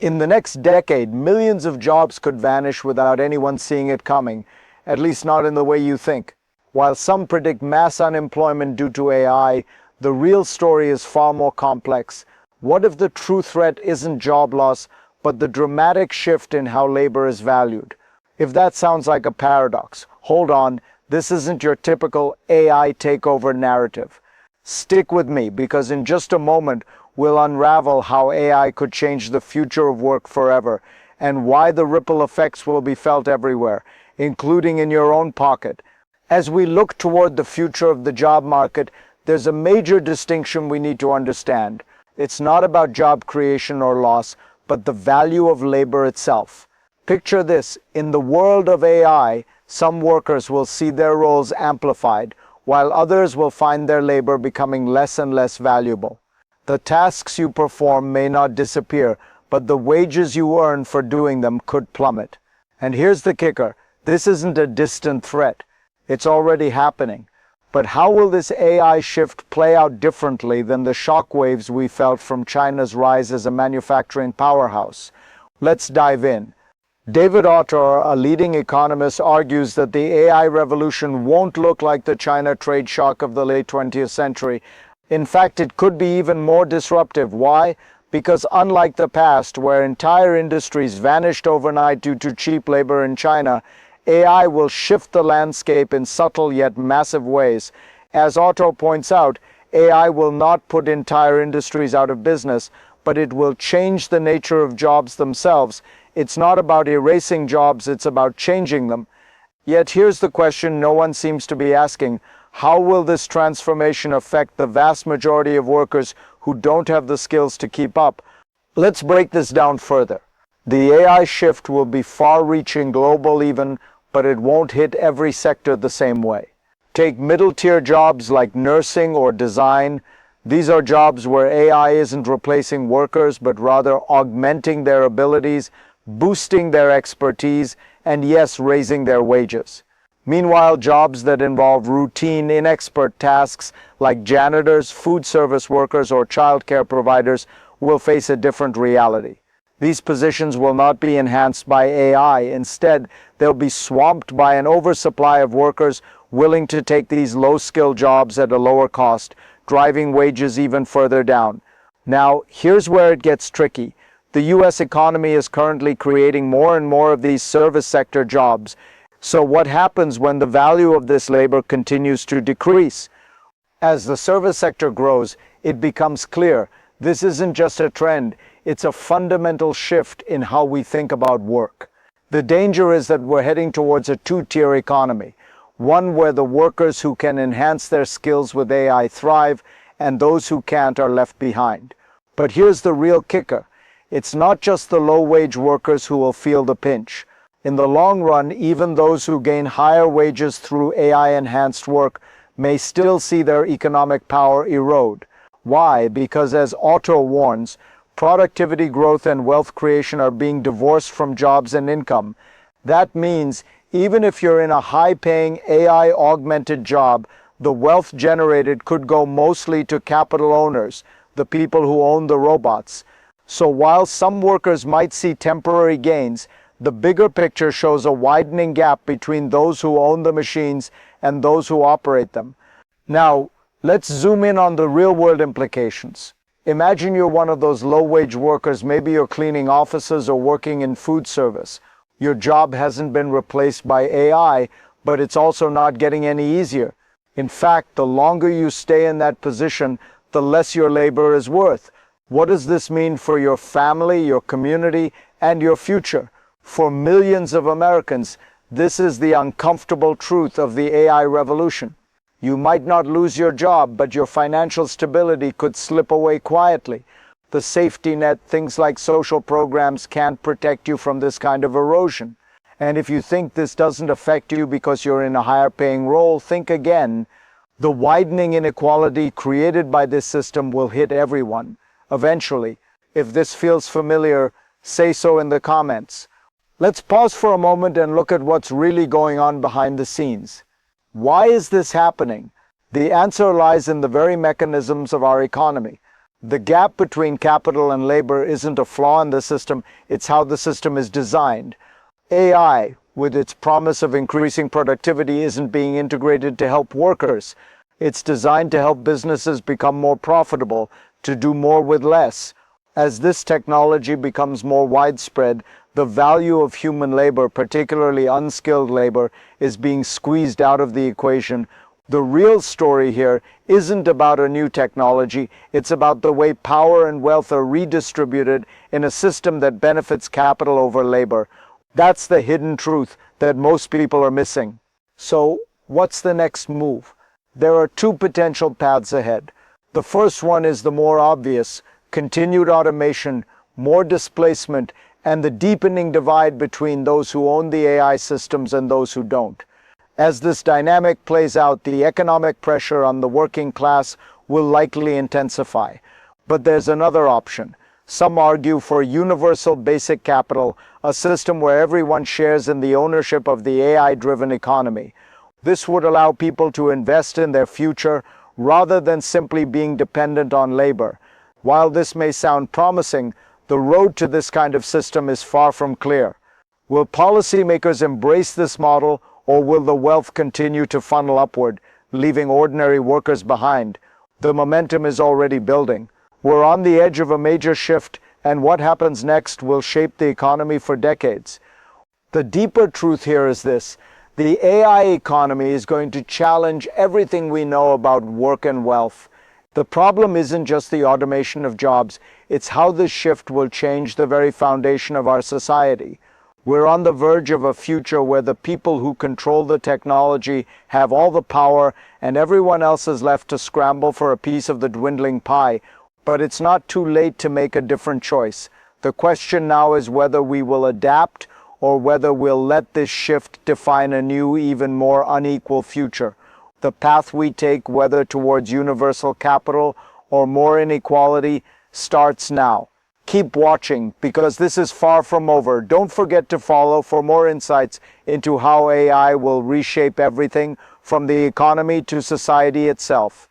In the next decade, millions of jobs could vanish without anyone seeing it coming, at least not in the way you think. While some predict mass unemployment due to AI, the real story is far more complex. What if the true threat isn't job loss, but the dramatic shift in how labor is valued? If that sounds like a paradox, hold on, this isn't your typical AI takeover narrative. Stick with me, because in just a moment, we'll unravel how AI could change the future of work forever, and why the ripple effects will be felt everywhere, including in your own pocket. As we look toward the future of the job market, there's a major distinction we need to understand. It's not about job creation or loss, but the value of labor itself. Picture this: in the world of AI, some workers will see their roles amplified, while others will find their labor becoming less and less valuable. The tasks you perform may not disappear, but the wages you earn for doing them could plummet. And here's the kicker: this isn't a distant threat. It's already happening. But how will this AI shift play out differently than the shockwaves we felt from China's rise as a manufacturing powerhouse? Let's dive in. David Autor, a leading economist, argues that the AI revolution won't look like the China trade shock of the late 20th century. In fact, it could be even more disruptive. Why? Because unlike the past, where entire industries vanished overnight due to cheap labor in China, AI will shift the landscape in subtle yet massive ways. As Autor points out, AI will not put entire industries out of business, but it will change the nature of jobs themselves. It's not about erasing jobs, it's about changing them. Yet here's the question no one seems to be asking: how will this transformation affect the vast majority of workers who don't have the skills to keep up? Let's break this down further. The AI shift will be far-reaching, global even, but it won't hit every sector the same way. Take middle-tier jobs like nursing or design. These are jobs where AI isn't replacing workers, but rather augmenting their abilities, boosting their expertise, and yes, raising their wages. Meanwhile, jobs that involve routine, inexpert tasks like janitors, food service workers, or childcare providers will face a different reality. These positions will not be enhanced by AI. Instead, they'll be swamped by an oversupply of workers willing to take these low-skill jobs at a lower cost, driving wages even further down. Now, here's where it gets tricky. The US economy is currently creating more and more of these service sector jobs. So what happens when the value of this labor continues to decrease? As the service sector grows, it becomes clear this isn't just a trend, it's a fundamental shift in how we think about work. The danger is that we're heading towards a two-tier economy, one where the workers who can enhance their skills with AI thrive, and those who can't are left behind. But here's the real kicker: it's not just the low-wage workers who will feel the pinch. In the long run, even those who gain higher wages through AI-enhanced work may still see their economic power erode. Why? Because, as Autor warns, productivity growth and wealth creation are being divorced from jobs and income. That means even if you're in a high-paying AI-augmented job, the wealth generated could go mostly to capital owners, the people who own the robots. So while some workers might see temporary gains, the bigger picture shows a widening gap between those who own the machines and those who operate them. Now, let's zoom in on the real-world implications. Imagine you're one of those low-wage workers. Maybe you're cleaning offices or working in food service. Your job hasn't been replaced by AI, but it's also not getting any easier. In fact, the longer you stay in that position, the less your labor is worth. What does this mean for your family, your community, and your future? For millions of Americans, this is the uncomfortable truth of the AI revolution. You might not lose your job, but your financial stability could slip away quietly. The safety net, things like social programs, can't protect you from this kind of erosion. And if you think this doesn't affect you because you're in a higher paying role, think again. The widening inequality created by this system will hit everyone, eventually. If this feels familiar, say so in the comments. Let's pause for a moment and look at what's really going on behind the scenes. Why is this happening? The answer lies in the very mechanisms of our economy. The gap between capital and labor isn't a flaw in the system, it's how the system is designed. AI, with its promise of increasing productivity, isn't being integrated to help workers. It's designed to help businesses become more profitable, to do more with less. As this technology becomes more widespread, the value of human labor, particularly unskilled labor, is being squeezed out of the equation. The real story here isn't about a new technology, it's about the way power and wealth are redistributed in a system that benefits capital over labor. That's the hidden truth that most people are missing. So, what's the next move? There are two potential paths ahead. The first one is the more obvious: continued automation, more displacement, and the deepening divide between those who own the AI systems and those who don't. As this dynamic plays out, the economic pressure on the working class will likely intensify. But there's another option. Some argue for universal basic capital, a system where everyone shares in the ownership of the AI-driven economy. This would allow people to invest in their future rather than simply being dependent on labor. While this may sound promising, the road to this kind of system is far from clear. Will policymakers embrace this model, or will the wealth continue to funnel upward, leaving ordinary workers behind? The momentum is already building. We're on the edge of a major shift, and what happens next will shape the economy for decades. The deeper truth here is this: the AI economy is going to challenge everything we know about work and wealth. The problem isn't just the automation of jobs, it's how this shift will change the very foundation of our society. We're on the verge of a future where the people who control the technology have all the power and everyone else is left to scramble for a piece of the dwindling pie. But it's not too late to make a different choice. The question now is whether we will adapt or whether we'll let this shift define a new, even more unequal future. The path we take, whether towards universal capital or more inequality, starts now. Keep watching, because this is far from over. Don't forget to follow for more insights into how AI will reshape everything from the economy to society itself.